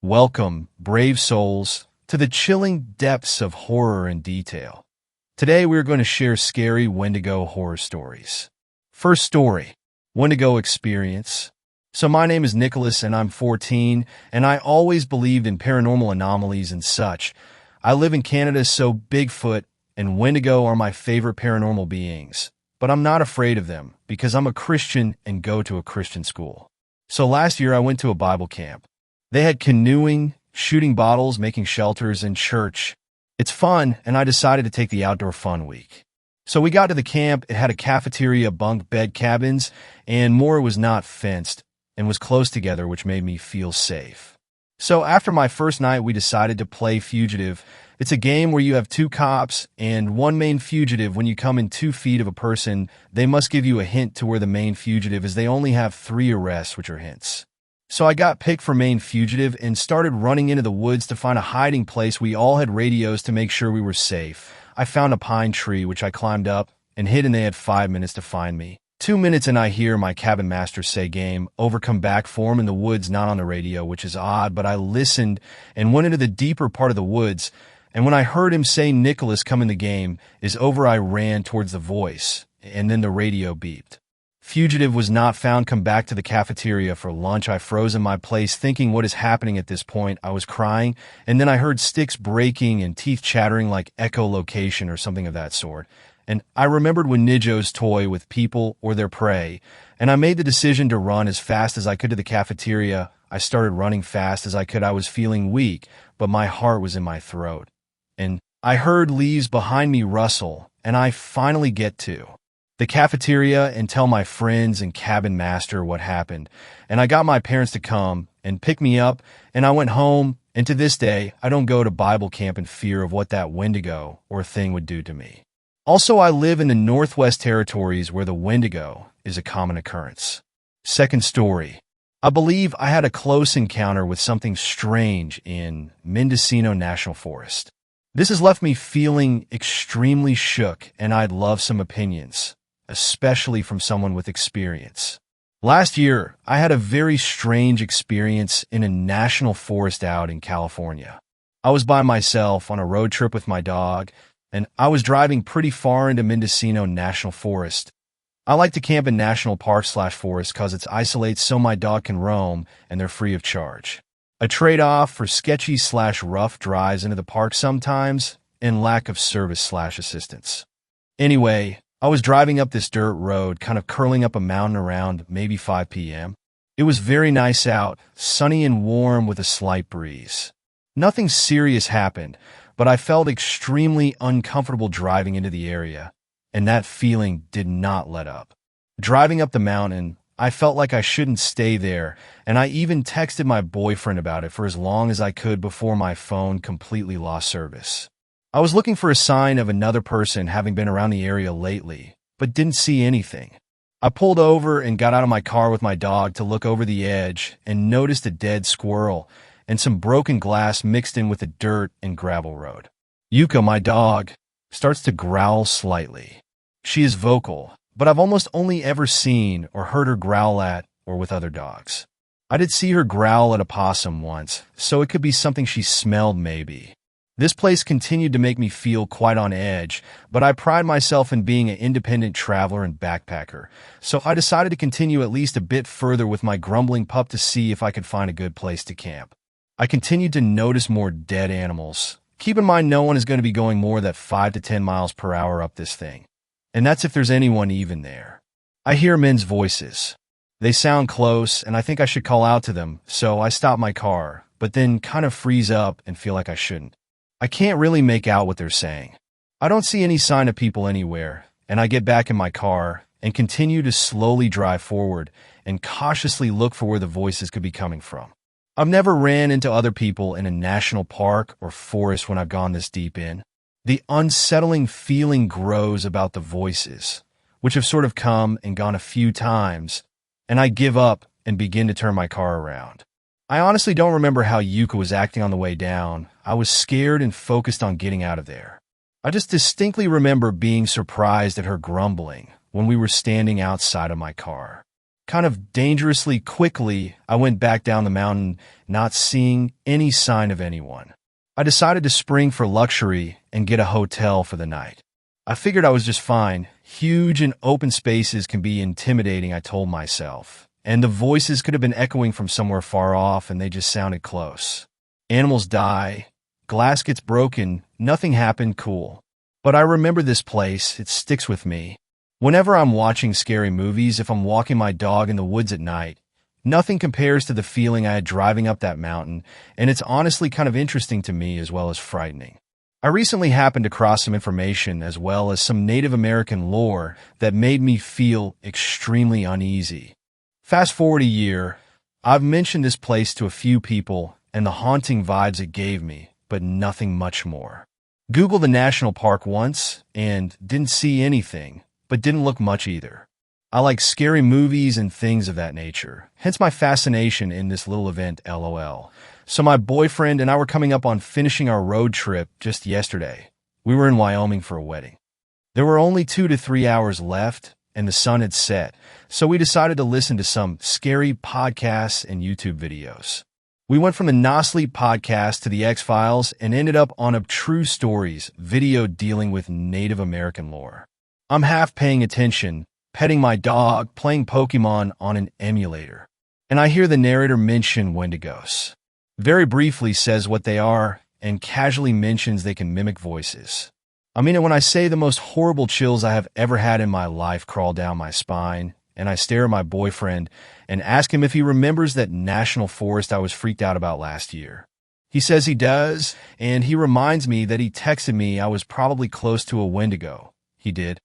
Welcome, brave souls, to the chilling depths of horror and detail. Today we're going to share scary Wendigo horror stories. First story, Wendigo experience. So my name is Nicholas and I'm 14, and I always believed in paranormal anomalies and such. I live in Canada, so Bigfoot and Wendigo are my favorite paranormal beings. But I'm not afraid of them because I'm a Christian and go to a Christian school. So last year I went to a Bible camp. They had canoeing, shooting bottles, making shelters, and church. It's fun, and I decided to take the outdoor fun week. So we got to the camp. It had a cafeteria, bunk bed cabins, and more was not fenced and was close together, which made me feel safe. So after my first night, we decided to play Fugitive. It's a game where you have two cops and one main fugitive. When you come in 2 feet of a person, they must give you a hint to where the main fugitive is. They only have 3 arrests, which are hints. So I got picked for main fugitive and started running into the woods to find a hiding place. We all had radios to make sure we were safe. I found a pine tree, which I climbed up and hid, and they had 5 minutes to find me. 2 minutes and I hear my cabin master say, "Game over, come back for him," in the woods, not on the radio, which is odd, but I listened and went into the deeper part of the woods. And when I heard him say, "Nicholas, come in the game is over," I ran towards the voice, and then the radio beeped. Fugitive was not found. Come back to the cafeteria for lunch. I froze in my place thinking, what is happening at this point? I was crying, and then I heard sticks breaking and teeth chattering like echolocation or something of that sort. And I remembered Wendigo's toy with people or their prey, and I made the decision to run as fast as I could to the cafeteria. I started running fast as I could. I was feeling weak, but my heart was in my throat. And I heard leaves behind me rustle, and I finally get to the cafeteria and tell my friends and cabin master what happened. And I got my parents to come and pick me up, and I went home, and to this day, I don't go to Bible camp in fear of what that Wendigo or thing would do to me. Also, I live in the Northwest Territories where the Wendigo is a common occurrence. Second story. I believe I had a close encounter with something strange in Mendocino National Forest. This has left me feeling extremely shook, and I'd love some opinions, especially from someone with experience. Last year, I had a very strange experience in a national forest out in California. I was by myself on a road trip with my dog, and I was driving pretty far into Mendocino National Forest. I like to camp in national park/forest because it's isolated so my dog can roam and they're free of charge. A trade-off for sketchy/rough drives into the park sometimes and lack of service/assistance. Anyway, I was driving up this dirt road, kind of curling up a mountain around maybe 5 p.m. It was very nice out, sunny and warm with a slight breeze. Nothing serious happened, but I felt extremely uncomfortable driving into the area, and that feeling did not let up. Driving up the mountain, I felt like I shouldn't stay there, and I even texted my boyfriend about it for as long as I could before my phone completely lost service. I was looking for a sign of another person having been around the area lately, but didn't see anything. I pulled over and got out of my car with my dog to look over the edge and noticed a dead squirrel and some broken glass mixed in with the dirt and gravel road. Yuka, my dog, starts to growl slightly. She is vocal, but I've almost only ever seen or heard her growl at or with other dogs. I did see her growl at a possum once, so it could be something she smelled maybe. This place continued to make me feel quite on edge, but I pride myself in being an independent traveler and backpacker, so I decided to continue at least a bit further with my grumbling pup to see if I could find a good place to camp. I continued to notice more dead animals. Keep in mind, no one is going to be going more than 5 to 10 miles per hour up this thing. And that's if there's anyone even there. I hear men's voices. They sound close, and I think I should call out to them, so I stop my car, but then kind of freeze up and feel like I shouldn't. I can't really make out what they're saying. I don't see any sign of people anywhere, and I get back in my car and continue to slowly drive forward and cautiously look for where the voices could be coming from. I've never ran into other people in a national park or forest when I've gone this deep in. The unsettling feeling grows about the voices, which have sort of come and gone a few times, and I give up and begin to turn my car around. I honestly don't remember how Yuka was acting on the way down. I was scared and focused on getting out of there. I just distinctly remember being surprised at her grumbling when we were standing outside of my car. Kind of dangerously quickly, I went back down the mountain, not seeing any sign of anyone. I decided to spring for luxury and get a hotel for the night. I figured I was just fine. Huge and open spaces can be intimidating, I told myself. And the voices could have been echoing from somewhere far off, and they just sounded close. Animals die. Glass gets broken. Nothing happened, cool. But I remember this place. It sticks with me. Whenever I'm watching scary movies, if I'm walking my dog in the woods at night, nothing compares to the feeling I had driving up that mountain, and it's honestly kind of interesting to me as well as frightening. I recently happened across some information as well as some Native American lore that made me feel extremely uneasy. Fast forward a year, I've mentioned this place to a few people and the haunting vibes it gave me, but nothing much more. Googled the national park once and didn't see anything, but didn't look much either. I like scary movies and things of that nature, hence my fascination in this little event, LOL. So my boyfriend and I were coming up on finishing our road trip just yesterday. We were in Wyoming for a wedding. There were only 2 to 3 hours left, and the sun had set, so we decided to listen to some scary podcasts and YouTube videos. We went from the No Sleep podcast to the X-Files and ended up on a True Stories video dealing with Native American lore. I'm half paying attention, petting my dog, playing Pokemon on an emulator. And I hear the narrator mention Wendigos. Very briefly says what they are and casually mentions they can mimic voices. I mean it when I say the most horrible chills I have ever had in my life crawl down my spine, and I stare at my boyfriend and ask him if he remembers that national forest I was freaked out about last year. He says he does, and he reminds me that he texted me I was probably close to a Wendigo. He did.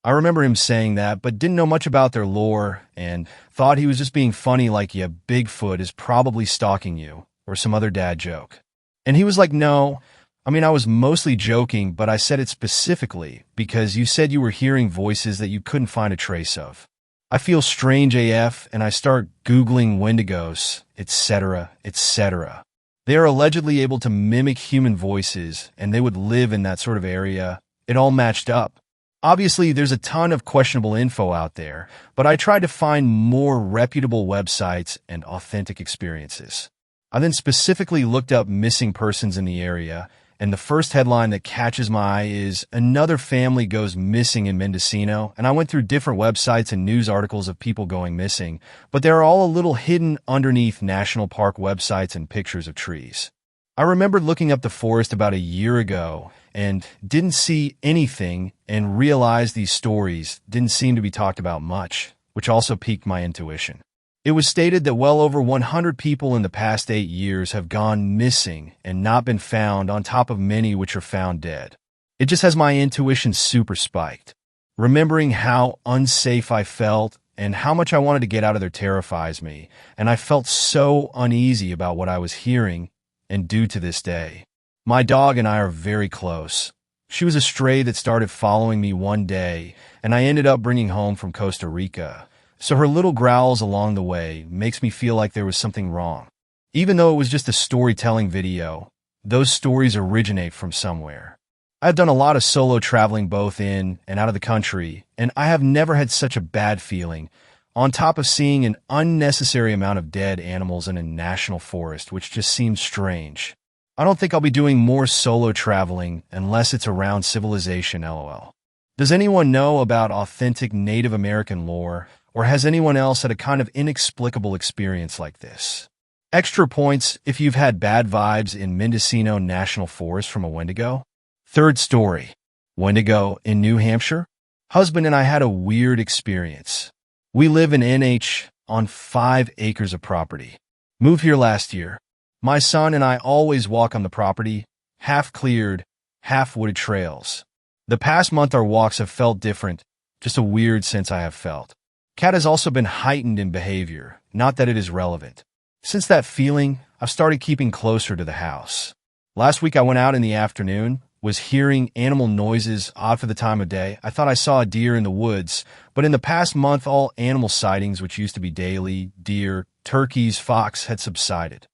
I remember him saying that, but didn't know much about their lore and thought he was just being funny like, yeah, Bigfoot is probably stalking you, or some other dad joke. And he was like, no, I was mostly joking, but I said it specifically because you said you were hearing voices that you couldn't find a trace of. I feel strange AF, and I start Googling Wendigos, etc., etc. They are allegedly able to mimic human voices, and they would live in that sort of area. It all matched up. Obviously, there's a ton of questionable info out there, but I tried to find more reputable websites and authentic experiences. I then specifically looked up missing persons in the area, and the first headline that catches my eye is another family goes missing in Mendocino, and I went through different websites and news articles of people going missing, but they are all a little hidden underneath national park websites and pictures of trees. I remembered looking up the forest about a year ago and didn't see anything and realized these stories didn't seem to be talked about much, which also piqued my intuition. It was stated that well over 100 people in the past 8 years have gone missing and not been found, on top of many which are found dead. It just has my intuition super spiked. Remembering how unsafe I felt and how much I wanted to get out of there terrifies me, and I felt so uneasy about what I was hearing and do to this day. My dog and I are very close. She was a stray that started following me one day, and I ended up bringing home from Costa Rica. So her little growls along the way makes me feel like there was something wrong. Even though it was just a storytelling video, those stories originate from somewhere. I've done a lot of solo traveling both in and out of the country, and I have never had such a bad feeling, on top of seeing an unnecessary amount of dead animals in a national forest, which just seems strange. I don't think I'll be doing more solo traveling unless it's around civilization, LOL. Does anyone know about authentic Native American lore, or has anyone else had a kind of inexplicable experience like this? Extra points if you've had bad vibes in Mendocino National Forest from a Wendigo. Third story. Wendigo in New Hampshire. Husband and I had a weird experience. We live in NH on 5 acres of property. Moved here last year. My son and I always walk on the property, half cleared, half wooded trails. The past month our walks have felt different, just a weird sense I have felt. Cat has also been heightened in behavior, not that it is relevant. Since that feeling, I've started keeping closer to the house. Last week I went out in the afternoon, was hearing animal noises odd for the time of day. I thought I saw a deer in the woods, but in the past month all animal sightings, which used to be daily, deer, turkeys, fox, had subsided.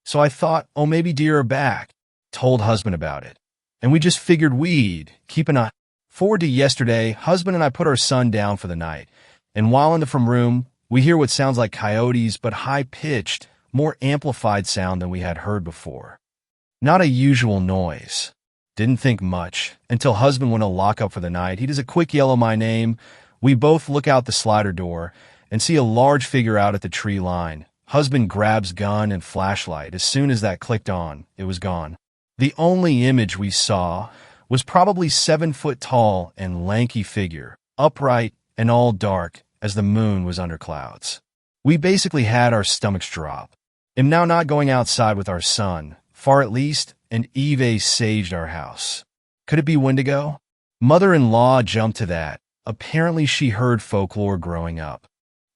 So I thought, oh, maybe deer are back. Told husband about it. And we just figured we'd keep an eye. Forward to yesterday, husband and I put our son down for the night. And while in the room, We hear what sounds like coyotes, but high-pitched, more amplified sound than we had heard before. Not a usual noise. Didn't think much, until husband went to lock up for the night. He does a quick yell my name. We both look out the slider door and see a large figure out at the tree line. Husband grabs gun and flashlight. As soon as that clicked on, it was gone. The only image we saw was probably 7 foot tall and lanky figure, upright and all dark as the moon was under clouds. We basically had our stomachs drop. Am now not going outside with our son, far at least, and Eve saged our house. Could it be Wendigo? Mother-in-law jumped to that. Apparently she heard folklore growing up.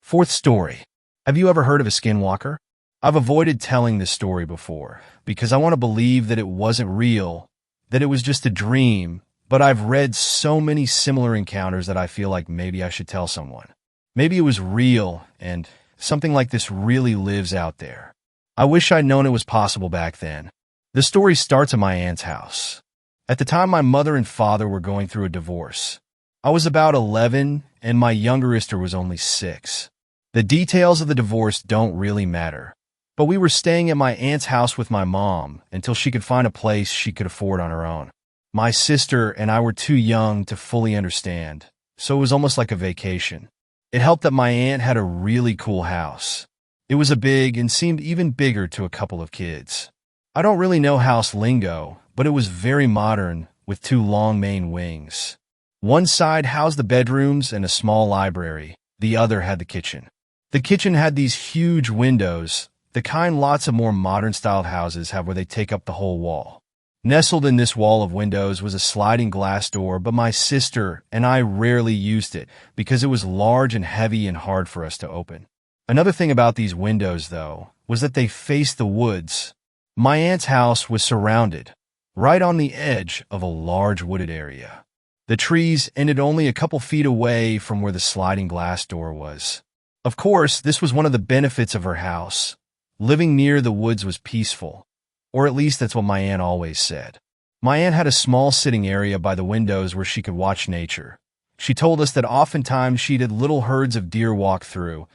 Fourth story. Have you ever heard of a skinwalker? I've avoided telling this story before because I want to believe that it wasn't real, that it was just a dream, but I've read so many similar encounters that I feel like maybe I should tell someone. Maybe it was real and something like this really lives out there. I wish I'd known it was possible back then. The story starts at my aunt's house. At the time, my mother and father were going through a divorce. I was about 11 and my younger sister was only 6. The details of the divorce don't really matter, but we were staying at my aunt's house with my mom until she could find a place she could afford on her own. My sister and I were too young to fully understand, so it was almost like a vacation. It helped that my aunt had a really cool house. It was a big and seemed even bigger to a couple of kids. I don't really know house lingo, but it was very modern with 2 long main wings. One side housed the bedrooms and a small library. The other had the kitchen. The kitchen had these huge windows, the kind lots of more modern-styled houses have where they take up the whole wall. Nestled in this wall of windows was a sliding glass door, but my sister and I rarely used it because it was large and heavy and hard for us to open. Another thing about these windows, though, was that they faced the woods. My aunt's house was surrounded, right on the edge of a large wooded area. The trees ended only a couple feet away from where the sliding glass door was. Of course, this was one of the benefits of her house. Living near the woods was peaceful, or at least that's what my aunt always said. My aunt had a small sitting area by the windows where she could watch nature. She told us that oftentimes she'd had little herds of deer walk through,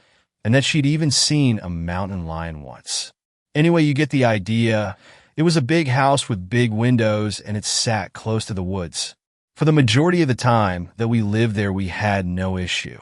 and that she'd even seen a mountain lion once. Anyway, you get the idea. It was a big house with big windows, and it sat close to the woods. For the majority of the time that we lived there, we had no issue.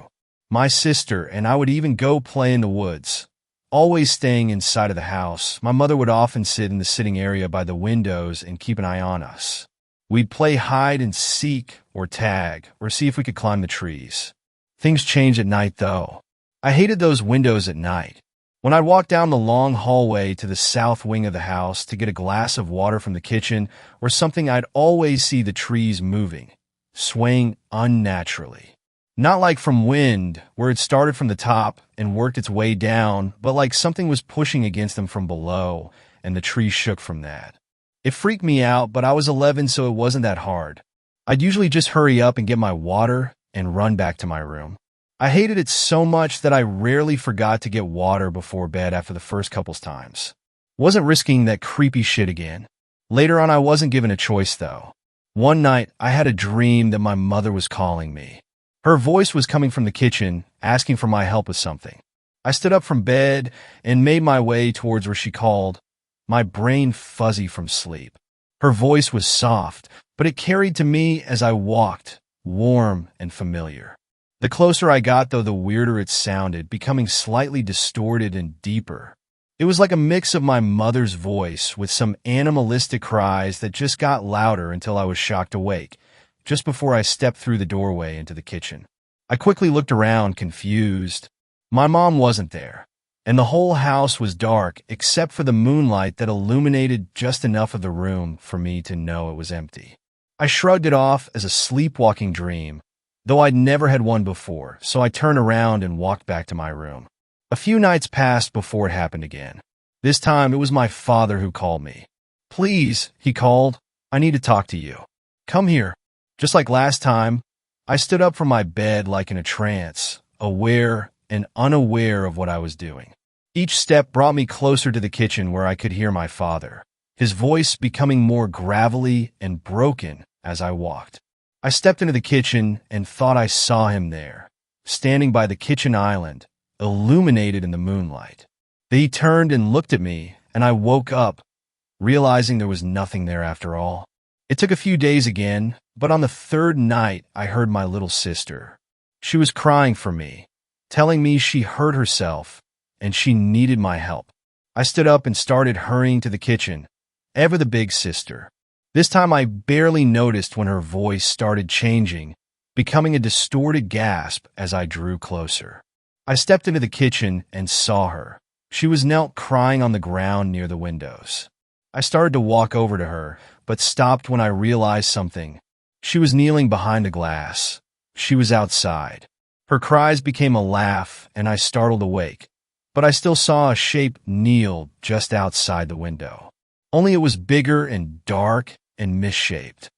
My sister and I would even go play in the woods, always staying inside of the house. My mother would often sit in the sitting area by the windows and keep an eye on us. We'd play hide and seek or tag or see if we could climb the trees. Things changed at night, though. I hated those windows at night. When I'd walk down the long hallway to the south wing of the house to get a glass of water from the kitchen or something, I'd always see the trees moving, swaying unnaturally. Not like from wind, where it started from the top and worked its way down, but like something was pushing against them from below, and the tree shook from that. It freaked me out, but I was 11, so it wasn't that hard. I'd usually just hurry up and get my water and run back to my room. I hated it so much that I rarely forgot to get water before bed after the first couple times. Wasn't risking that creepy shit again. Later on, I wasn't given a choice, though. One night, I had a dream that my mother was calling me. Her voice was coming from the kitchen, asking for my help with something. I stood up from bed and made my way towards where she called, my brain fuzzy from sleep. Her voice was soft, but it carried to me as I walked, warm and familiar. The closer I got, though, the weirder it sounded, becoming slightly distorted and deeper. It was like a mix of my mother's voice with some animalistic cries that just got louder until I was shocked awake, just before I stepped through the doorway into the kitchen. I quickly looked around, confused. My mom wasn't there, and the whole house was dark except for the moonlight that illuminated just enough of the room for me to know it was empty. I shrugged it off as a sleepwalking dream, though I'd never had one before, so I turned around and walked back to my room. A few nights passed before it happened again. This time, it was my father who called me. "Please," he called, "I need to talk to you. Come here." Just like last time, I stood up from my bed like in a trance, aware and unaware of what I was doing. Each step brought me closer to the kitchen where I could hear my father, his voice becoming more gravelly and broken as I walked. I stepped into the kitchen and thought I saw him there, standing by the kitchen island, illuminated in the moonlight. He turned and looked at me, and I woke up, realizing there was nothing there after all. It took a few days again, but on the third night I heard my little sister. She was crying for me, telling me she hurt herself and she needed my help. I stood up and started hurrying to the kitchen, ever the big sister. This time I barely noticed when her voice started changing, becoming a distorted gasp as I drew closer. I stepped into the kitchen and saw her. She was knelt crying on the ground near the windows. I started to walk over to her, but stopped when I realized something. She was kneeling behind a glass. She was outside. Her cries became a laugh, and I startled awake. But I still saw a shape kneel just outside the window. Only it was bigger and dark and misshaped.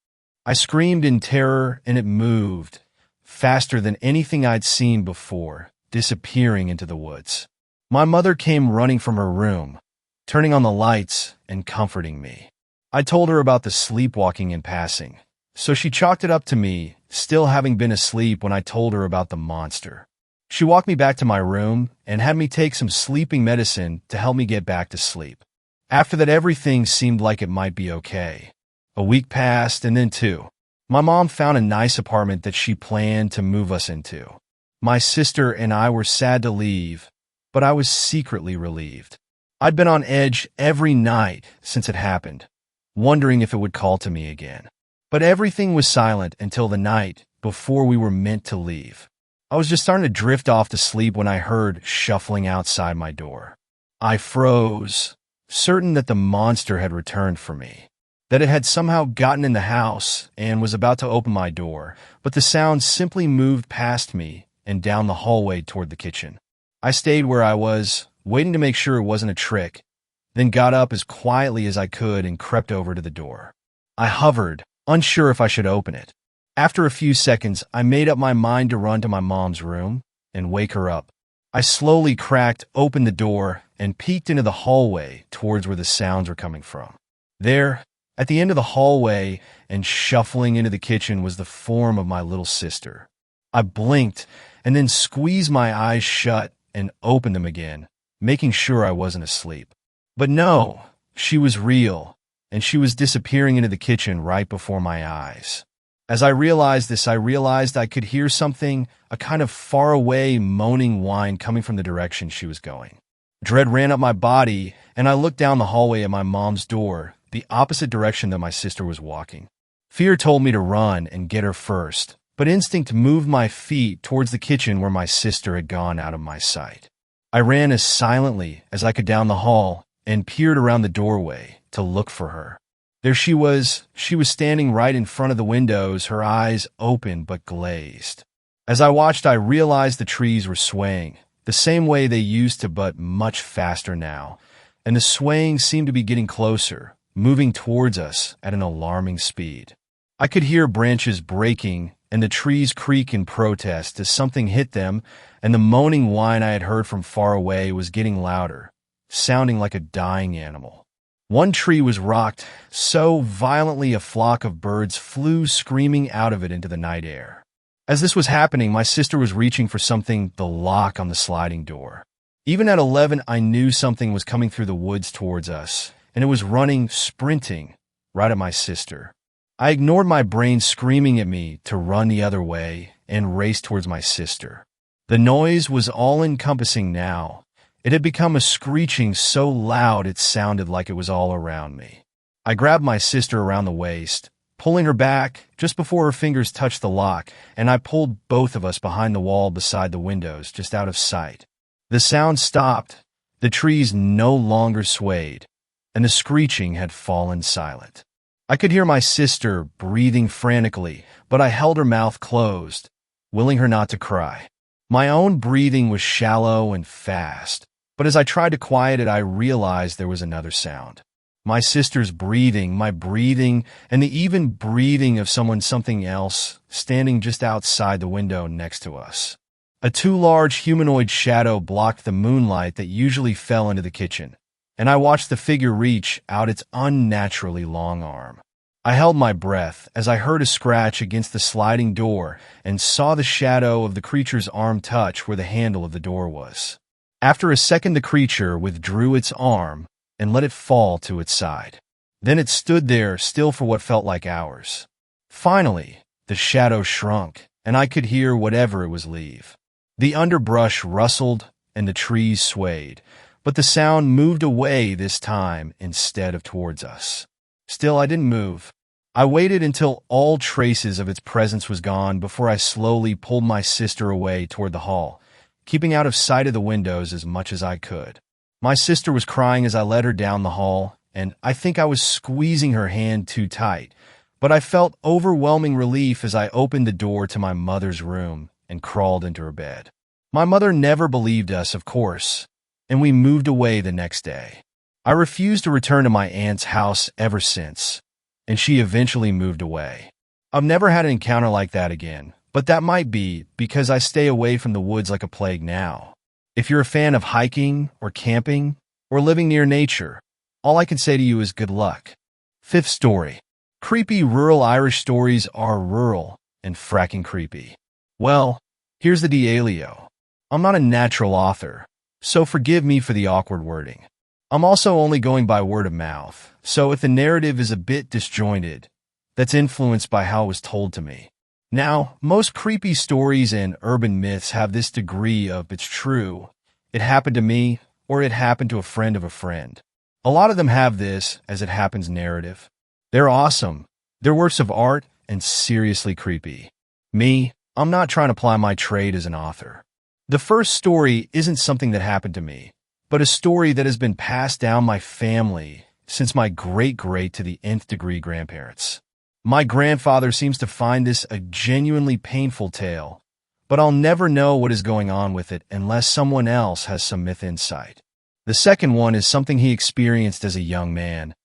I screamed in terror, and it moved, faster than anything I'd seen before, disappearing into the woods. My mother came running from her room, turning on the lights and comforting me. I told her about the sleepwalking in passing, so she chalked it up to me, still having been asleep when I told her about the monster. She walked me back to my room and had me take some sleeping medicine to help me get back to sleep. After that, everything seemed like it might be okay. A week passed, and then two. My mom found a nice apartment that she planned to move us into. My sister and I were sad to leave, but I was secretly relieved. I'd been on edge every night since it happened, wondering if it would call to me again. But everything was silent until the night before we were meant to leave. I was just starting to drift off to sleep when I heard shuffling outside my door. I froze, certain that the monster had returned for me, that it had somehow gotten in the house and was about to open my door, but the sound simply moved past me and down the hallway toward the kitchen. I stayed where I was, waiting to make sure it wasn't a trick, then got up as quietly as I could and crept over to the door. I hovered, unsure if I should open it. After a few seconds, I made up my mind to run to my mom's room and wake her up. I slowly cracked open the door and peeked into the hallway towards where the sounds were coming from. There, at the end of the hallway and shuffling into the kitchen, was the form of my little sister. I blinked and then squeezed my eyes shut and opened them again, making sure I wasn't asleep. But no, she was real, and she was disappearing into the kitchen right before my eyes. As I realized this, I realized I could hear something, a kind of faraway moaning whine coming from the direction she was going. Dread ran up my body, and I looked down the hallway at my mom's door, the opposite direction that my sister was walking. Fear told me to run and get her first, but instinct moved my feet towards the kitchen where my sister had gone out of my sight. I ran as silently as I could down the hall and peered around the doorway to look for her. There she was standing right in front of the windows, her eyes open but glazed. As I watched, I realized the trees were swaying, the same way they used to, but much faster now, and the swaying seemed to be getting closer, moving towards us at an alarming speed. I could hear branches breaking and the trees creak in protest as something hit them, and the moaning whine I had heard from far away was getting louder, sounding like a dying animal. One tree was rocked so violently a flock of birds flew screaming out of it into the night air. As this was happening, my sister was reaching for something, the lock on the sliding door. Even at 11, I knew something was coming through the woods towards us, and it was running, sprinting, right at my sister. I ignored my brain screaming at me to run the other way and race towards my sister. The noise was all-encompassing now. It had become a screeching so loud it sounded like it was all around me. I grabbed my sister around the waist, pulling her back just before her fingers touched the lock, and I pulled both of us behind the wall beside the windows, just out of sight. The sound stopped, the trees no longer swayed, and the screeching had fallen silent. I could hear my sister breathing frantically, but I held her mouth closed, willing her not to cry. My own breathing was shallow and fast, but as I tried to quiet it, I realized there was another sound. My sister's breathing, my breathing, and the even breathing of something else, standing just outside the window next to us. A too large humanoid shadow blocked the moonlight that usually fell into the kitchen, and I watched the figure reach out its unnaturally long arm. I held my breath as I heard a scratch against the sliding door and saw the shadow of the creature's arm touch where the handle of the door was. After a second, the creature withdrew its arm and let it fall to its side. Then it stood there still for what felt like hours. Finally, the shadow shrunk, and I could hear whatever it was leave. The underbrush rustled and the trees swayed, but the sound moved away this time instead of towards us. Still, I didn't move. I waited until all traces of its presence was gone before I slowly pulled my sister away toward the hall, keeping out of sight of the windows as much as I could. My sister was crying as I led her down the hall, and I think I was squeezing her hand too tight, but I felt overwhelming relief as I opened the door to my mother's room and crawled into her bed. My mother never believed us, of course, and we moved away the next day. I refused to return to my aunt's house ever since, and she eventually moved away. I've never had an encounter like that again, but that might be because I stay away from the woods like a plague now. If you're a fan of hiking or camping or living near nature, all I can say to you is good luck. Fifth story. Creepy rural Irish stories are rural and fracking creepy. Well, here's the dealio. I'm not a natural author, so forgive me for the awkward wording. I'm also only going by word of mouth, so if the narrative is a bit disjointed, that's influenced by how it was told to me. Now, most creepy stories and urban myths have this degree of it's true, it happened to me, or it happened to a friend of a friend. A lot of them have this as it happens narrative. They're awesome. They're works of art and seriously creepy. Me, I'm not trying to ply my trade as an author. The first story isn't something that happened to me, but a story that has been passed down my family since my great-great to the nth degree grandparents. My grandfather seems to find this a genuinely painful tale, but I'll never know what is going on with it unless someone else has some myth insight. The second one is something he experienced as a young man,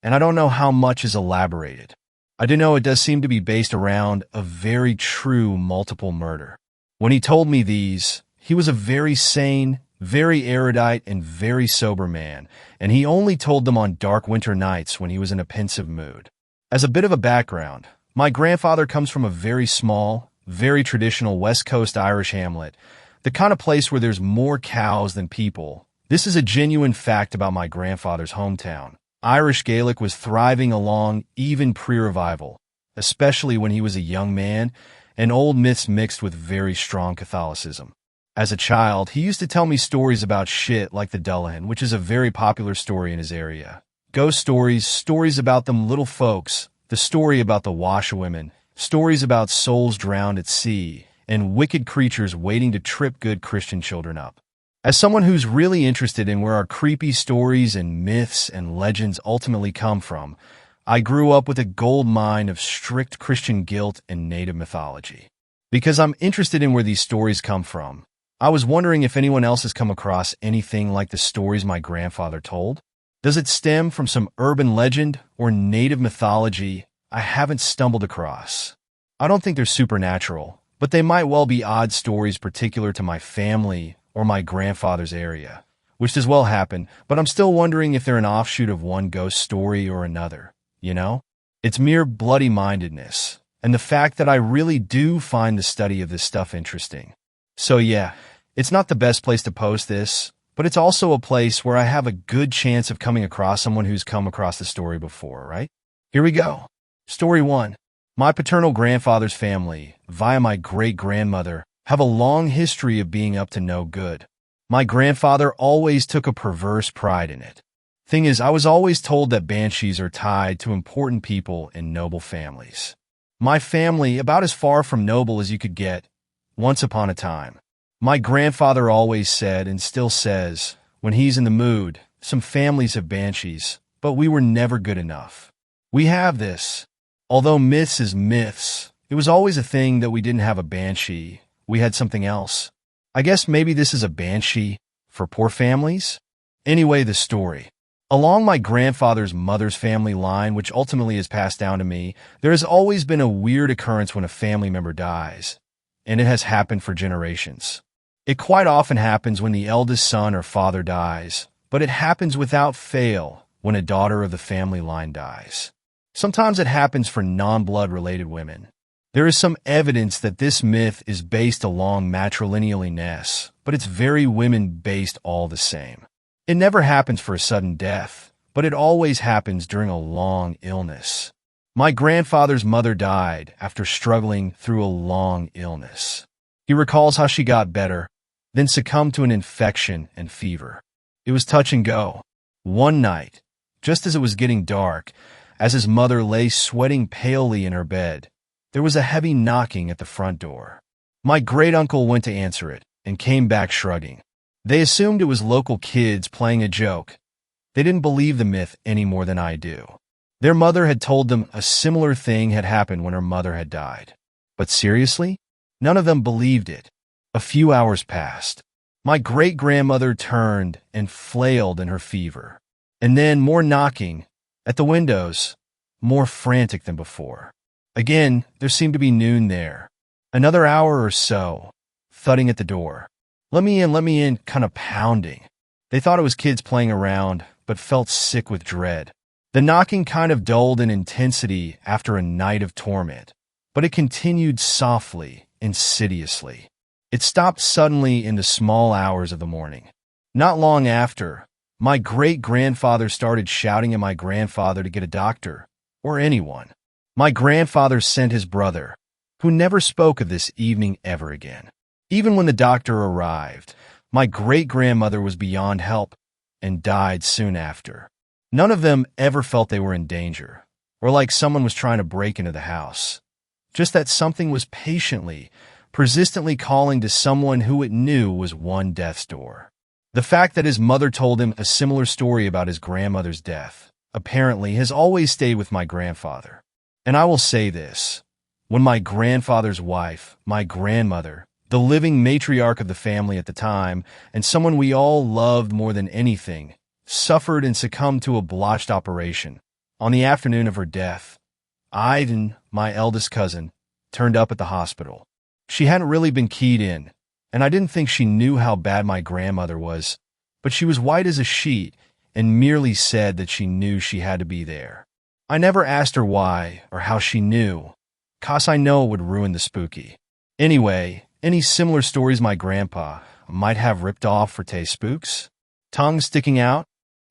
and I don't know how much is elaborated. I do know it does seem to be based around a very true multiple murder. When he told me these, he was a very sane, very erudite, and very sober man, and he only told them on dark winter nights when he was in a pensive mood. As a bit of a background, my grandfather comes from a very small, very traditional West Coast Irish hamlet, the kind of place where there's more cows than people. This is a genuine fact about my grandfather's hometown. Irish Gaelic was thriving along even pre-revival, especially when he was a young man, and old myths mixed with very strong Catholicism. As a child, he used to tell me stories about shit like the Dullahan, which is a very popular story in his area. Ghost stories, stories about them little folks, the story about the washerwomen, stories about souls drowned at sea, and wicked creatures waiting to trip good Christian children up. As someone who's really interested in where our creepy stories and myths and legends ultimately come from, I grew up with a gold mine of strict Christian guilt and native mythology. Because I'm interested in where these stories come from, I was wondering if anyone else has come across anything like the stories my grandfather told. Does it stem from some urban legend or native mythology I haven't stumbled across? I don't think they're supernatural, but they might well be odd stories particular to my family or my grandfather's area, which does well happen, but I'm still wondering if they're an offshoot of one ghost story or another, you know? It's mere bloody-mindedness, and the fact that I really do find the study of this stuff interesting. So yeah, it's not the best place to post this, but it's also a place where I have a good chance of coming across someone who's come across the story before, right? Here we go. Story 1. My paternal grandfather's family, via my great-grandmother, have a long history of being up to no good. My grandfather always took a perverse pride in it. Thing is, I was always told that banshees are tied to important people in noble families. My family, about as far from noble as you could get, once upon a time. My grandfather always said, and still says, when he's in the mood, some families have banshees, but we were never good enough. We have this. Although myths is myths, it was always a thing that we didn't have a banshee. We had something else. I guess maybe this is a banshee for poor families? Anyway, the story. Along my grandfather's mother's family line, which ultimately is passed down to me, there has always been a weird occurrence when a family member dies, and it has happened for generations. It quite often happens when the eldest son or father dies, but it happens without fail when a daughter of the family line dies. Sometimes it happens for non-blood related women. There is some evidence that this myth is based along matrilinealness, but it's very women-based all the same. It never happens for a sudden death, but it always happens during a long illness. My grandfather's mother died after struggling through a long illness. He recalls how she got better, then succumbed to an infection and fever. It was touch and go. One night, just as it was getting dark, as his mother lay sweating palely in her bed, there was a heavy knocking at the front door. My great-uncle went to answer it and came back shrugging. They assumed it was local kids playing a joke. They didn't believe the myth any more than I do. Their mother had told them a similar thing had happened when her mother had died. But seriously? None of them believed it. A few hours passed. My great-grandmother turned and flailed in her fever. And then more knocking at the windows, more frantic than before. Again, there seemed to be noon there. Another hour or so, thudding at the door. Let me in, kind of pounding. They thought it was kids playing around, but felt sick with dread. The knocking kind of dulled in intensity after a night of torment, but it continued softly, insidiously. It stopped suddenly in the small hours of the morning. Not long after, my great-grandfather started shouting at my grandfather to get a doctor, or anyone. My grandfather sent his brother, who never spoke of this evening ever again. Even when the doctor arrived, my great-grandmother was beyond help and died soon after. None of them ever felt they were in danger, or like someone was trying to break into the house. Just that something was patiently, persistently calling to someone who it knew was one death's door. The fact that his mother told him a similar story about his grandmother's death, apparently, has always stayed with my grandfather. And I will say this, when my grandfather's wife, my grandmother, the living matriarch of the family at the time, and someone we all loved more than anything, suffered and succumbed to a botched operation, on the afternoon of her death, Ivan, my eldest cousin, turned up at the hospital. She hadn't really been keyed in, and I didn't think she knew how bad my grandmother was, but she was white as a sheet and merely said that she knew she had to be there. I never asked her why or how she knew, 'cause I know it would ruin the spooky. Anyway, any similar stories my grandpa might have ripped off for Tay spooks? Tongue sticking out?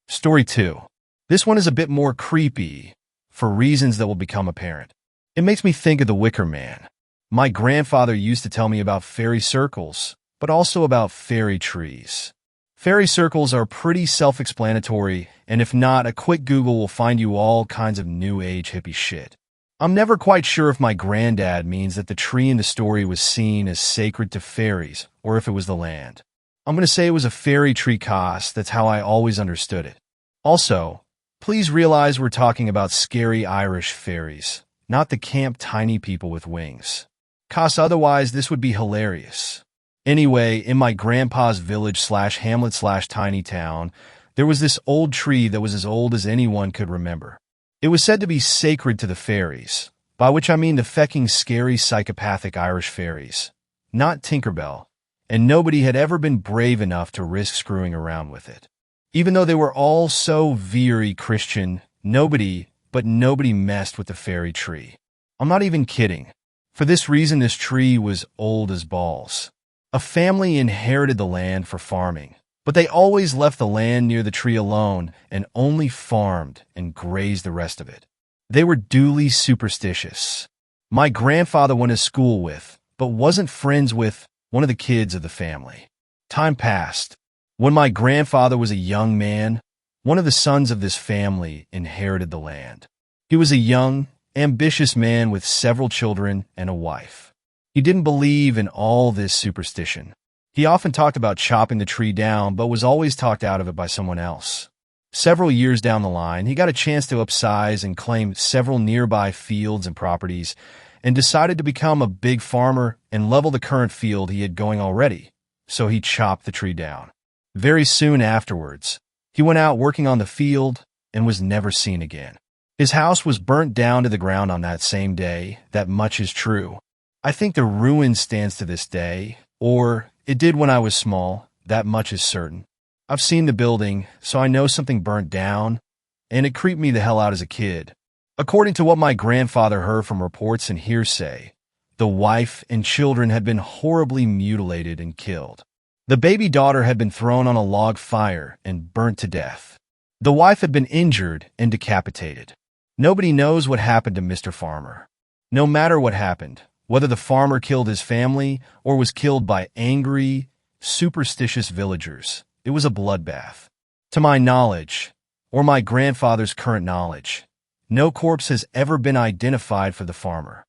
Story 2. This one is a bit more creepy, for reasons that will become apparent. It makes me think of the Wicker Man. My grandfather used to tell me about fairy circles, but also about fairy trees. Fairy circles are pretty self-explanatory, and if not, a quick Google will find you all kinds of new age hippie shit. I'm never quite sure if my granddad means that the tree in the story was seen as sacred to fairies, or if it was the land. I'm going to say it was a fairy tree, 'cause that's how I always understood it. Also, please realize we're talking about scary Irish fairies, not the camp tiny people with wings. 'Cause otherwise this would be hilarious. Anyway, in my grandpa's village/hamlet/tiny town, there was this old tree that was as old as anyone could remember. It was said to be sacred to the fairies, by which I mean the fecking scary psychopathic Irish fairies, not Tinkerbell, and nobody had ever been brave enough to risk screwing around with it. Even though they were all so very Christian, nobody messed with the fairy tree. I'm not even kidding. For this reason, this tree was old as balls. A family inherited the land for farming, but they always left the land near the tree alone and only farmed and grazed the rest of it. They were duly superstitious. My grandfather went to school with, but wasn't friends with, one of the kids of the family. Time passed. When my grandfather was a young man, one of the sons of this family inherited the land. He was a young, ambitious man with several children and a wife. He didn't believe in all this superstition. He often talked about chopping the tree down, but was always talked out of it by someone else. Several years down the line, he got a chance to upsize and claim several nearby fields and properties, and decided to become a big farmer and level the current field he had going already, so he chopped the tree down. Very soon afterwards, he went out working on the field and was never seen again. His house was burnt down to the ground on that same day. That much is true. I think the ruin stands to this day, or it did when I was small. That much is certain. I've seen the building, so I know something burnt down, and it creeped me the hell out as a kid. According to what my grandfather heard from reports and hearsay, the wife and children had been horribly mutilated and killed. The baby daughter had been thrown on a log fire and burnt to death. The wife had been injured and decapitated. Nobody knows what happened to Mr. Farmer. No matter what happened, whether the farmer killed his family or was killed by angry, superstitious villagers, it was a bloodbath. To my knowledge, or my grandfather's current knowledge, no corpse has ever been identified for the farmer.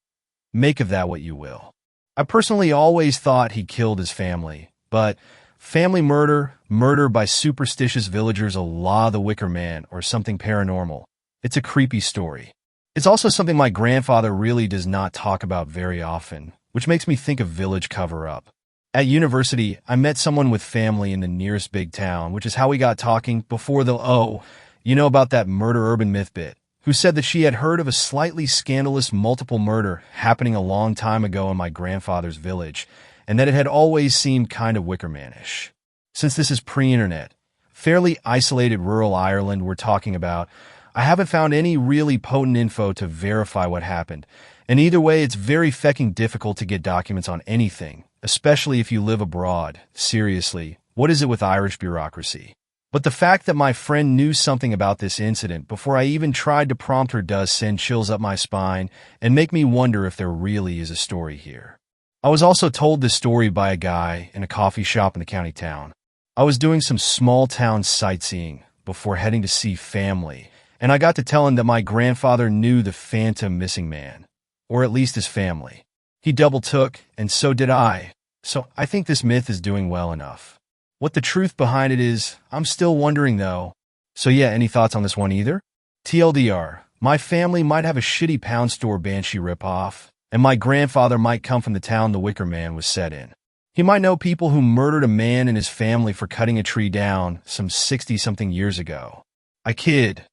Make of that what you will. I personally always thought he killed his family, but family murder by superstitious villagers, a law of the Wicker Man, or something paranormal, it's a creepy story. It's also something my grandfather really does not talk about very often, which makes me think of village cover-up. At university, I met someone with family in the nearest big town, which is how we got talking before about that murder urban myth bit, who said that she had heard of a slightly scandalous multiple murder happening a long time ago in my grandfather's village, and that it had always seemed kind of Wickermanish. Since this is pre-internet, fairly isolated rural Ireland we're talking about, I haven't found any really potent info to verify what happened, and either way it's very fecking difficult to get documents on anything, especially if you live abroad. Seriously, what is it with Irish bureaucracy? But the fact that my friend knew something about this incident before I even tried to prompt her does send chills up my spine and make me wonder if there really is a story here. I was also told this story by a guy in a coffee shop in the county town. I was doing some small town sightseeing before heading to see family, and I got to tell him that my grandfather knew the phantom missing man, or at least his family. He double took, and so did I, so I think this myth is doing well enough. What the truth behind it is, I'm still wondering though. So yeah, any thoughts on this one either? TLDR, my family might have a shitty pound store banshee ripoff, and my grandfather might come from the town the Wicker Man was set in. He might know people who murdered a man and his family for cutting a tree down some 60-something years ago. I kid,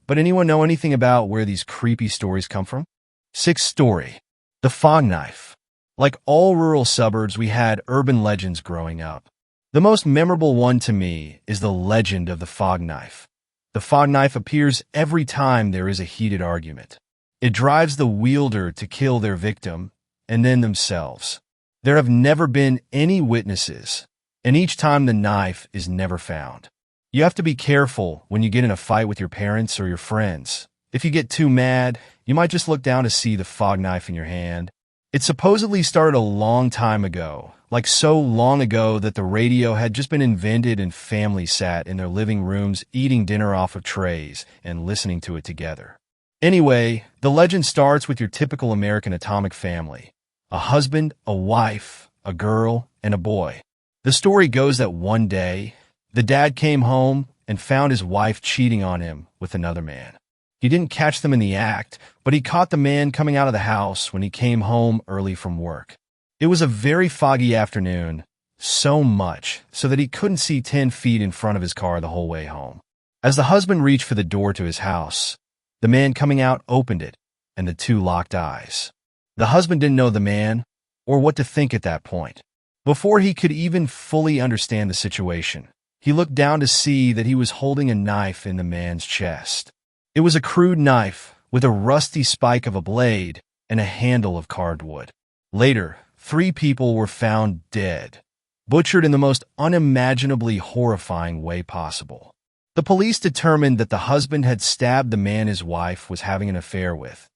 but anyone know anything about where these creepy stories come from? Sixth story, the fog knife. Like all rural suburbs, we had urban legends growing up. The most memorable one to me is the legend of the fog knife. The fog knife appears every time there is a heated argument. It drives the wielder to kill their victim, and then themselves. There have never been any witnesses, and each time the knife is never found. You have to be careful when you get in a fight with your parents or your friends. If you get too mad, you might just look down to see the fog knife in your hand. It supposedly started a long time ago, like so long ago that the radio had just been invented and families sat in their living rooms eating dinner off of trays and listening to it together. Anyway, the legend starts with your typical American atomic family. A husband, a wife, a girl, and a boy. The story goes that one day, the dad came home and found his wife cheating on him with another man. He didn't catch them in the act, but he caught the man coming out of the house when he came home early from work. It was a very foggy afternoon, so much so that he couldn't see 10 feet in front of his car the whole way home. As the husband reached for the door to his house, the man coming out opened it, and the two locked eyes. The husband didn't know the man or what to think at that point. Before he could even fully understand the situation, he looked down to see that he was holding a knife in the man's chest. It was a crude knife with a rusty spike of a blade and a handle of carved wood. Later, 3 people were found dead, butchered in the most unimaginably horrifying way possible. The police determined that the husband had stabbed the man his wife was having an affair with,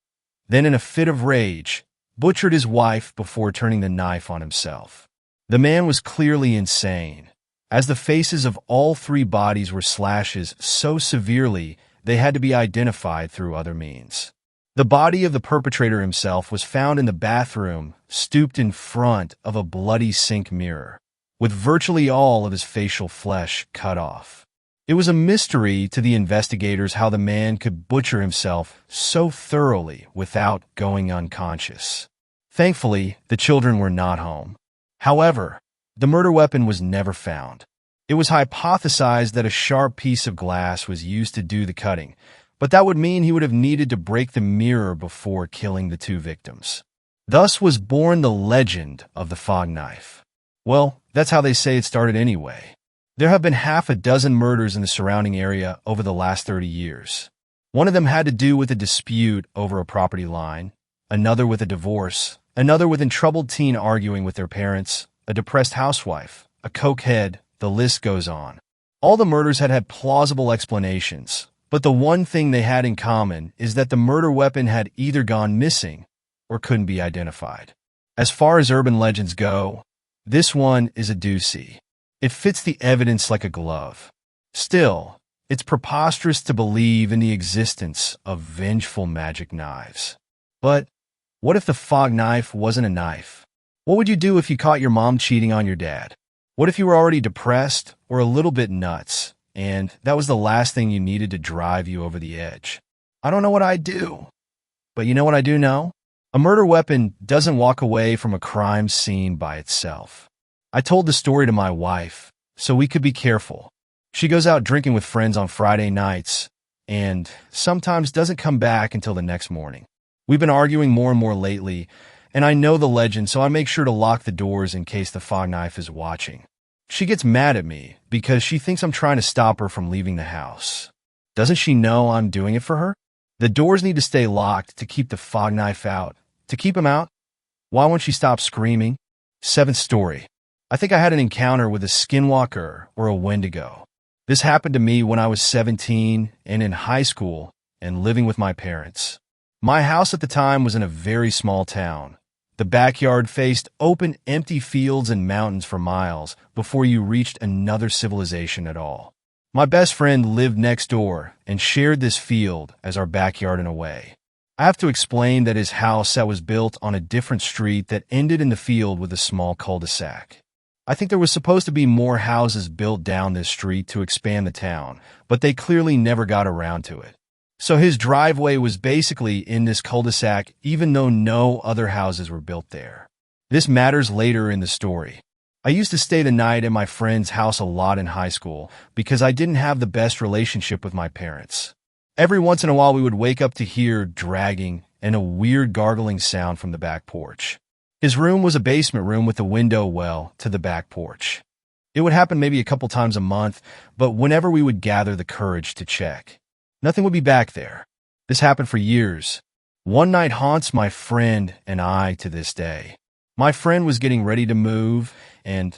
then in a fit of rage, butchered his wife before turning the knife on himself. The man was clearly insane, as the faces of all 3 bodies were slashes so severely they had to be identified through other means. The body of the perpetrator himself was found in the bathroom, stooped in front of a bloody sink mirror, with virtually all of his facial flesh cut off. It was a mystery to the investigators how the man could butcher himself so thoroughly without going unconscious. Thankfully, the children were not home. However, the murder weapon was never found. It was hypothesized that a sharp piece of glass was used to do the cutting, but that would mean he would have needed to break the mirror before killing the 2 victims. Thus was born the legend of the fog knife. Well, that's how they say it started anyway. There have been half a dozen murders in the surrounding area over the last 30 years. One of them had to do with a dispute over a property line, another with a divorce, another with a troubled teen arguing with their parents, a depressed housewife, a cokehead, the list goes on. All the murders had plausible explanations, but the one thing they had in common is that the murder weapon had either gone missing or couldn't be identified. As far as urban legends go, this one is a doozy. It fits the evidence like a glove. Still, it's preposterous to believe in the existence of vengeful magic knives. But what if the fog knife wasn't a knife? What would you do if you caught your mom cheating on your dad? What if you were already depressed or a little bit nuts, and that was the last thing you needed to drive you over the edge? I don't know what I'd do. But you know what I do know? A murder weapon doesn't walk away from a crime scene by itself. I told the story to my wife, so we could be careful. She goes out drinking with friends on Friday nights, and sometimes doesn't come back until the next morning. We've been arguing more and more lately, and I know the legend, so I make sure to lock the doors in case the fog knife is watching. She gets mad at me because she thinks I'm trying to stop her from leaving the house. Doesn't she know I'm doing it for her? The doors need to stay locked to keep the fog knife out. To keep him out? Why won't she stop screaming? Seventh story. I think I had an encounter with a skinwalker or a wendigo. This happened to me when I was 17 and in high school and living with my parents. My house at the time was in a very small town. The backyard faced open, empty fields and mountains for miles before you reached another civilization at all. My best friend lived next door and shared this field as our backyard in a way. I have to explain that his house that was built on a different street that ended in the field with a small cul-de-sac. I think there was supposed to be more houses built down this street to expand the town, but they clearly never got around to it. So his driveway was basically in this cul-de-sac even though no other houses were built there. This matters later in the story. I used to stay the night at my friend's house a lot in high school because I didn't have the best relationship with my parents. Every once in a while we would wake up to hear dragging and a weird gargling sound from the back porch. His room was a basement room with a window well to the back porch. It would happen maybe a couple times a month, but whenever we would gather the courage to check, nothing would be back there. This happened for years. One night haunts my friend and I to this day. My friend was getting ready to move, and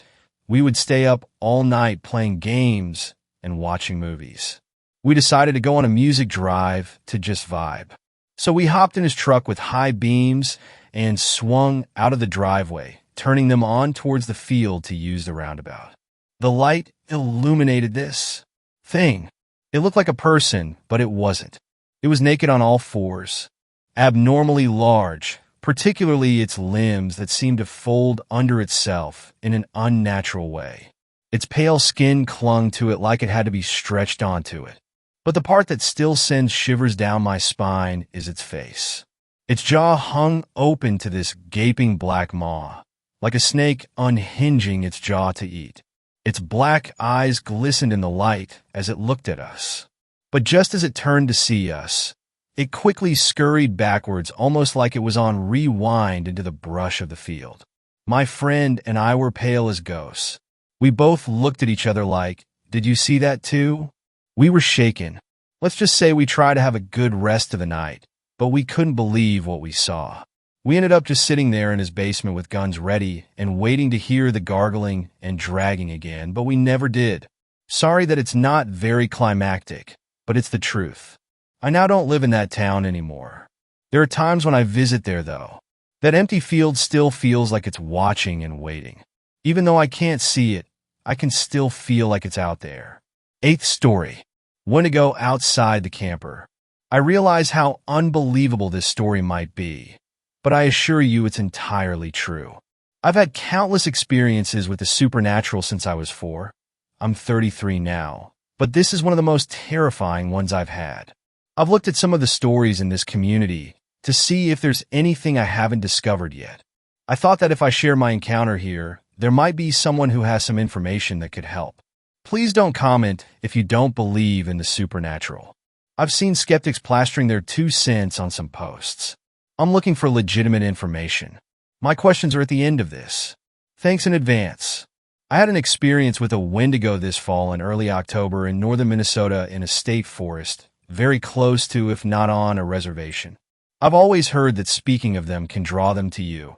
we would stay up all night playing games and watching movies. We decided to go on a music drive to just vibe. So we hopped in his truck with high beams and swung out of the driveway, turning them on towards the field to use the roundabout. The light illuminated this thing. It looked like a person, but it wasn't. It was naked on all fours, abnormally large, particularly its limbs that seemed to fold under itself in an unnatural way. Its pale skin clung to it like it had to be stretched onto it. But the part that still sends shivers down my spine is its face. Its jaw hung open to this gaping black maw, like a snake unhinging its jaw to eat. Its black eyes glistened in the light as it looked at us. But just as it turned to see us, it quickly scurried backwards, almost like it was on rewind into the brush of the field. My friend and I were pale as ghosts. We both looked at each other like, "Did you see that too?" We were shaken. Let's just say we tried to have a good rest of the night, but we couldn't believe what we saw. We ended up just sitting there in his basement with guns ready and waiting to hear the gargling and dragging again, but we never did. Sorry that it's not very climactic, but it's the truth. I now don't live in that town anymore. There are times when I visit there, though. That empty field still feels like it's watching and waiting. Even though I can't see it, I can still feel like it's out there. Eighth story. Wendigo outside the camper. I realize how unbelievable this story might be, but I assure you it's entirely true. I've had countless experiences with the supernatural since I was 4. I'm 33 now, but this is one of the most terrifying ones I've had. I've looked at some of the stories in this community to see if there's anything I haven't discovered yet. I thought that if I share my encounter here, there might be someone who has some information that could help. Please don't comment if you don't believe in the supernatural. I've seen skeptics plastering their 2 cents on some posts. I'm looking for legitimate information. My questions are at the end of this. Thanks in advance. I had an experience with a wendigo this fall in early October in northern Minnesota in a state forest. very close to, if not on, a reservation. I've always heard that speaking of them can draw them to you,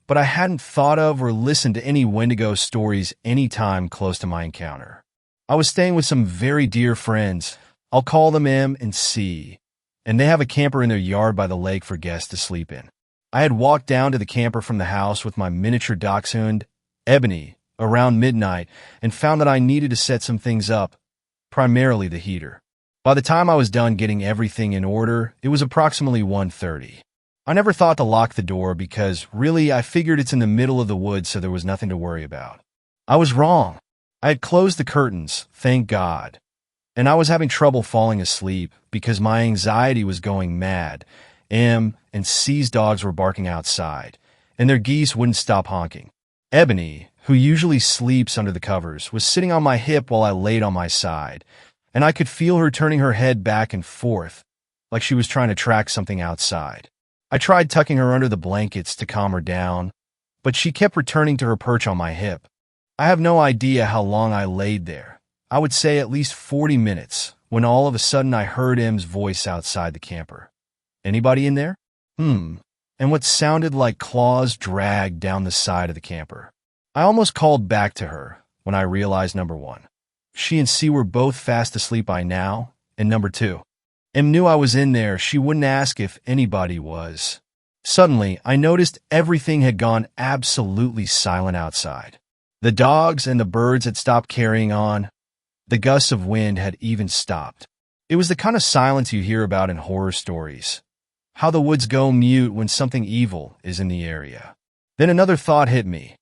but I hadn't thought of or listened to any Wendigo stories any time close to my encounter. I was staying with some very dear friends. I'll call them M and C, and they have a camper in their yard by the lake for guests to sleep in. I had walked down to the camper from the house with my miniature dachshund, Ebony, around midnight and found that I needed to set some things up, primarily the heater. By the time I was done getting everything in order, it was approximately 1:30. I never thought to lock the door because, really, I figured it's in the middle of the woods, so there was nothing to worry about. I was wrong. I had closed the curtains, thank God, and I was having trouble falling asleep because my anxiety was going mad. M and C's dogs were barking outside, and their geese wouldn't stop honking. Ebony, who usually sleeps under the covers, was sitting on my hip while I laid on my side, and I could feel her turning her head back and forth, like she was trying to track something outside. I tried tucking her under the blankets to calm her down, but she kept returning to her perch on my hip. I have no idea how long I laid there. I would say at least 40 minutes, when all of a sudden I heard M's voice outside the camper. "Anybody in there?" And what sounded like claws dragged down the side of the camper. I almost called back to her when I realized, number one, she and C were both fast asleep by now, and number two, M knew I was in there. She wouldn't ask if anybody was. Suddenly, I noticed everything had gone absolutely silent outside. The dogs and the birds had stopped carrying on. The gusts of wind had even stopped. It was the kind of silence you hear about in horror stories. How the woods go mute when something evil is in the area. Then another thought hit me.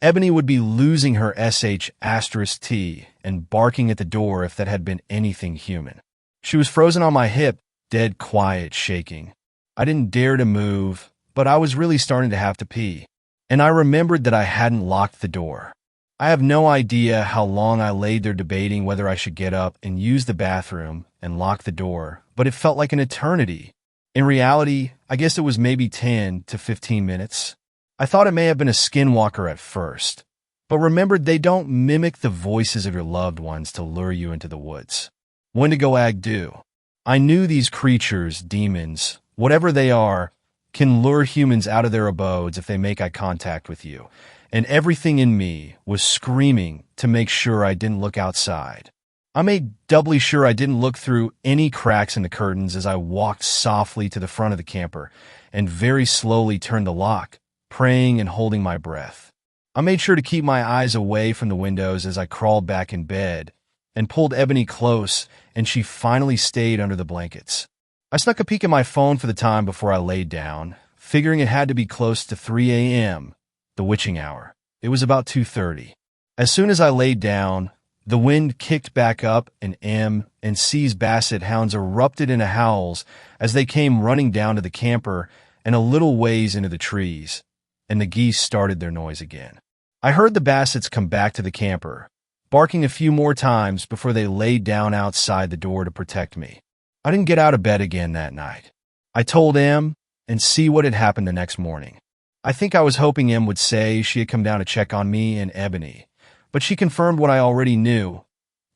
Ebony would be losing her sh*t and barking at the door if that had been anything human. She was frozen on my hip, dead quiet, shaking. I didn't dare to move, but I was really starting to have to pee. And I remembered that I hadn't locked the door. I have no idea how long I laid there debating whether I should get up and use the bathroom and lock the door, but it felt like an eternity. In reality, I guess it was maybe 10 to 15 minutes. I thought it may have been a skinwalker at first, but remembered they don't mimic the voices of your loved ones to lure you into the woods. Wendigo ag do. I knew these creatures, demons, whatever they are, can lure humans out of their abodes if they make eye contact with you, and everything in me was screaming to make sure I didn't look outside. I made doubly sure I didn't look through any cracks in the curtains as I walked softly to the front of the camper and very slowly turned the lock, praying and holding my breath. I made sure to keep my eyes away from the windows as I crawled back in bed and pulled Ebony close, and she finally stayed under the blankets. I snuck a peek at my phone for the time before I laid down, figuring it had to be close to 3 a.m., the witching hour. It was about 2:30. As soon as I laid down, the wind kicked back up, and M and C's basset hounds erupted into howls as they came running down to the camper and a little ways into the trees, and the geese started their noise again. I heard the bassets come back to the camper, barking a few more times before they laid down outside the door to protect me. I didn't get out of bed again that night. I told M and C what had happened the next morning. I think I was hoping M would say she had come down to check on me and Ebony, but she confirmed what I already knew.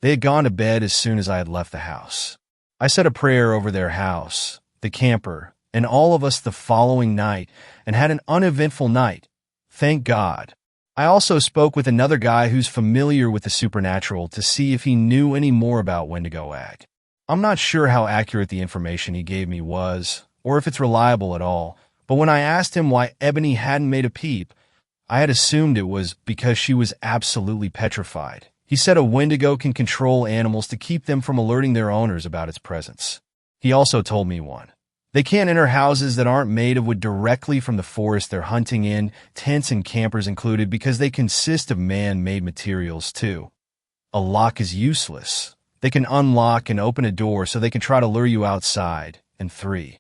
They had gone to bed as soon as I had left the house. I said a prayer over their house, the camper, and all of us the following night, and had an uneventful night. Thank God. I also spoke with another guy who's familiar with the supernatural to see if he knew any more about Wendigo ag. I'm not sure how accurate the information he gave me was, or if it's reliable at all, but when I asked him why Ebony hadn't made a peep, I had assumed it was because she was absolutely petrified. He said a Wendigo can control animals to keep them from alerting their owners about its presence. He also told me one. They can't enter houses that aren't made of wood directly from the forest they're hunting in, tents and campers included, because they consist of man-made materials too. A lock is useless. They can unlock and open a door so they can try to lure you outside. And 3.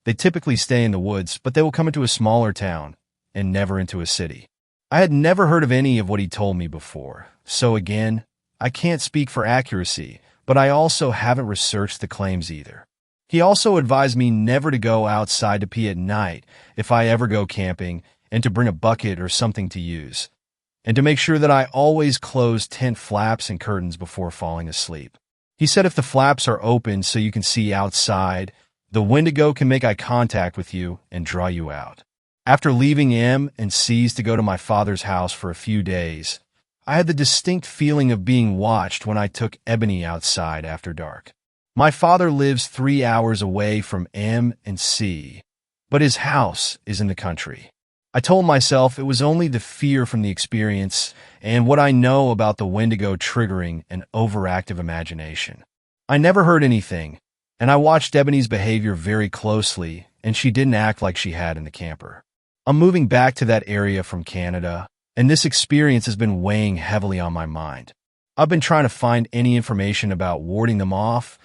They typically stay in the woods, but they will come into a smaller town and never into a city. I had never heard of any of what he told me before, so again, I can't speak for accuracy, but I also haven't researched the claims either. He also advised me never to go outside to pee at night if I ever go camping, and to bring a bucket or something to use, and to make sure that I always close tent flaps and curtains before falling asleep. He said if the flaps are open so you can see outside, the Wendigo can make eye contact with you and draw you out. After leaving M and C's to go to my father's house for a few days, I had the distinct feeling of being watched when I took Ebony outside after dark. My father lives 3 hours away from M and C, but his house is in the country. I told myself it was only the fear from the experience and what I know about the Wendigo triggering an overactive imagination. I never heard anything, and I watched Ebony's behavior very closely, and she didn't act like she had in the camper. I'm moving back to that area from Canada, and this experience has been weighing heavily on my mind. I've been trying to find any information about warding them off,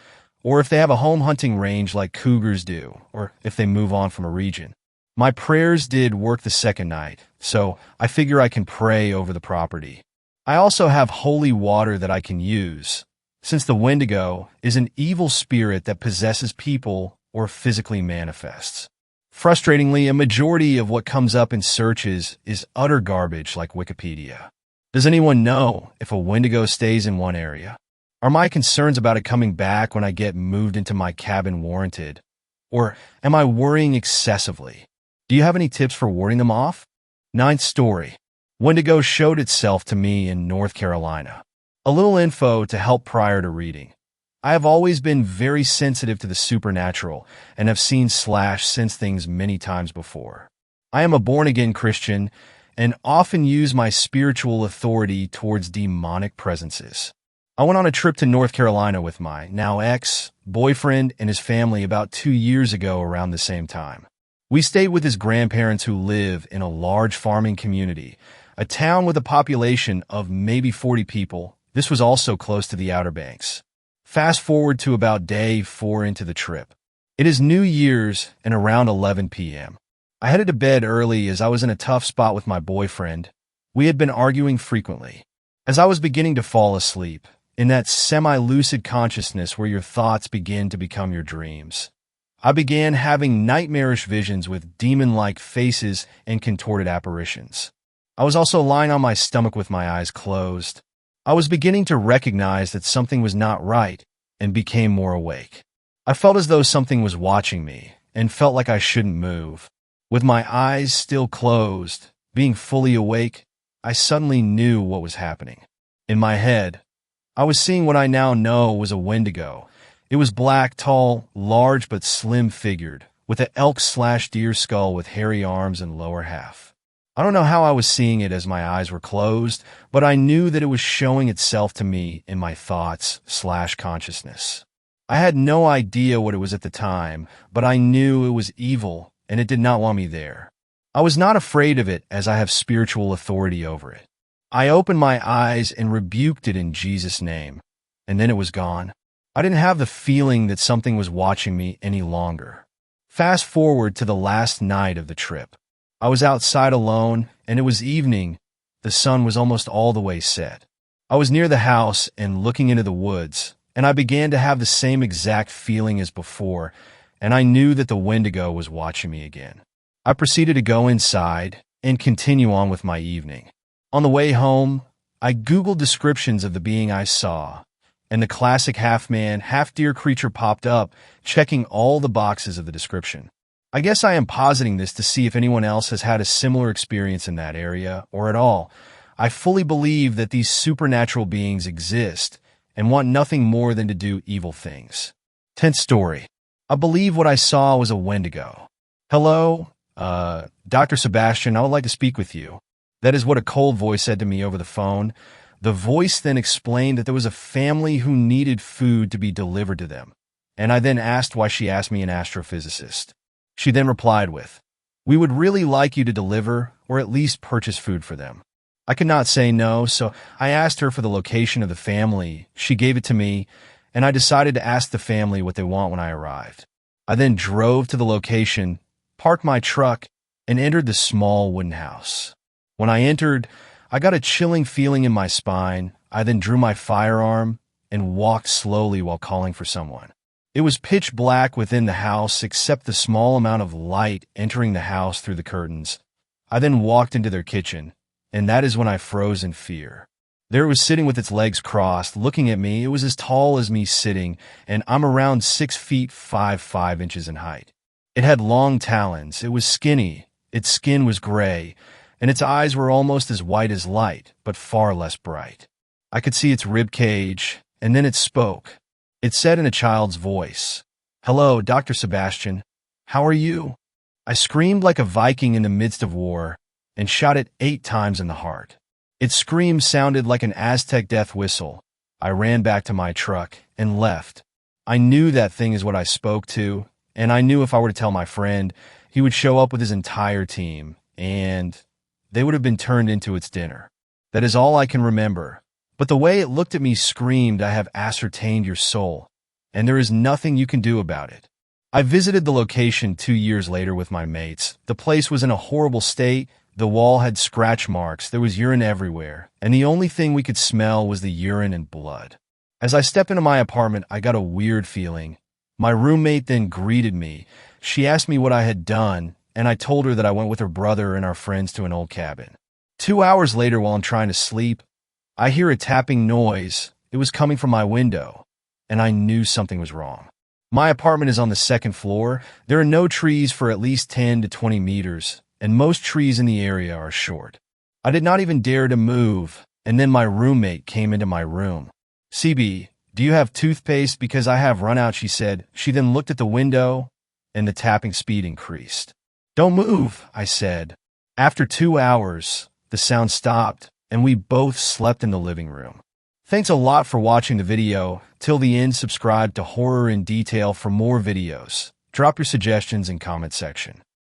or if they have a home hunting range like cougars do, or if they move on from a region. My prayers did work the second night, so I figure I can pray over the property. I also have holy water that I can use, since the Wendigo is an evil spirit that possesses people or physically manifests. Frustratingly, a majority of what comes up in searches is utter garbage like Wikipedia. Does anyone know if a Wendigo stays in one area? Are my concerns about it coming back when I get moved into my cabin warranted? Or am I worrying excessively? Do you have any tips for warding them off? Ninth story. Wendigo showed itself to me in North Carolina. A little info to help prior to reading. I have always been very sensitive to the supernatural and have seen sense things many times before. I am a born-again Christian and often use my spiritual authority towards demonic presences. I went on a trip to North Carolina with my now ex-boyfriend and his family about 2 years ago around the same time. We stayed with his grandparents who live in a large farming community, a town with a population of maybe 40 people. This was also close to the Outer Banks. Fast forward to about day 4 into the trip. It is New Year's and around 11 p.m. I headed to bed early as I was in a tough spot with my boyfriend. We had been arguing frequently. As I was beginning to fall asleep, in that semi-lucid consciousness where your thoughts begin to become your dreams, I began having nightmarish visions with demon-like faces and contorted apparitions. I was also lying on my stomach with my eyes closed. I was beginning to recognize that something was not right and became more awake. I felt as though something was watching me and felt like I shouldn't move. With my eyes still closed, being fully awake, I suddenly knew what was happening. In my head, I was seeing what I now know was a Wendigo. It was black, tall, large but slim-figured, with an elk/deer skull with hairy arms and lower half. I don't know how I was seeing it as my eyes were closed, but I knew that it was showing itself to me in my thoughts/consciousness. I had no idea what it was at the time, but I knew it was evil and it did not want me there. I was not afraid of it as I have spiritual authority over it. I opened my eyes and rebuked it in Jesus' name, and then it was gone. I didn't have the feeling that something was watching me any longer. Fast forward to the last night of the trip. I was outside alone, and it was evening. The sun was almost all the way set. I was near the house and looking into the woods, and I began to have the same exact feeling as before, and I knew that the Wendigo was watching me again. I proceeded to go inside and continue on with my evening. On the way home, I Googled descriptions of the being I saw, and the classic half-man, half-deer creature popped up, checking all the boxes of the description. I guess I am positing this to see if anyone else has had a similar experience in that area, or at all. I fully believe that these supernatural beings exist and want nothing more than to do evil things. 10th story. I believe what I saw was a Wendigo. Hello, Dr. Sebastian, I would like to speak with you. That is what a cold voice said to me over the phone. The voice then explained that there was a family who needed food to be delivered to them, and I then asked why she asked me an astrophysicist. She then replied with, "We would really like you to deliver or at least purchase food for them." I could not say no, so I asked her for the location of the family. She gave it to me, and I decided to ask the family what they want when I arrived. I then drove to the location, parked my truck, and entered the small wooden house. When I entered, I got a chilling feeling in my spine. I then drew my firearm and walked slowly while calling for someone. It was pitch black within the house except the small amount of light entering the house through the curtains. I then walked into their kitchen, and that is when I froze in fear. There it was sitting with its legs crossed, looking at me. It was as tall as me sitting, and I'm around 6 feet 5 inches in height. It had long talons. It was skinny. Its skin was gray, and its eyes were almost as white as light, but far less bright. I could see its rib cage, and then it spoke. It said in a child's voice, "Hello, Dr. Sebastian. How are you?" I screamed like a Viking in the midst of war and shot it 8 times in the heart. Its scream sounded like an Aztec death whistle. I ran back to my truck and left. I knew that thing is what I spoke to, and I knew if I were to tell my friend, he would show up with his entire team, and they would have been turned into its dinner. That is all I can remember. But the way it looked at me screamed, "I have ascertained your soul, and there is nothing you can do about it." I visited the location 2 years later with my mates. The place was in a horrible state. The wall had scratch marks, there was urine everywhere, and the only thing we could smell was the urine and blood. As I stepped into my apartment, I got a weird feeling. My roommate then greeted me. She asked me what I had done, and I told her that I went with her brother and our friends to an old cabin. 2 hours later, while I'm trying to sleep, I hear a tapping noise. It was coming from my window, and I knew something was wrong. My apartment is on the 2nd floor. There are no trees for at least 10 to 20 meters, and most trees in the area are short. I did not even dare to move, and then my roommate came into my room. "CB, do you have toothpaste? Because I have run out," she said. She then looked at the window, and the tapping speed increased. "Don't move," I said. After 2 hours, the sound stopped, and we both slept in the living room. Thanks a lot for watching the video. Till the end, subscribe to Horror in Detail for more videos. Drop your suggestions in comment section.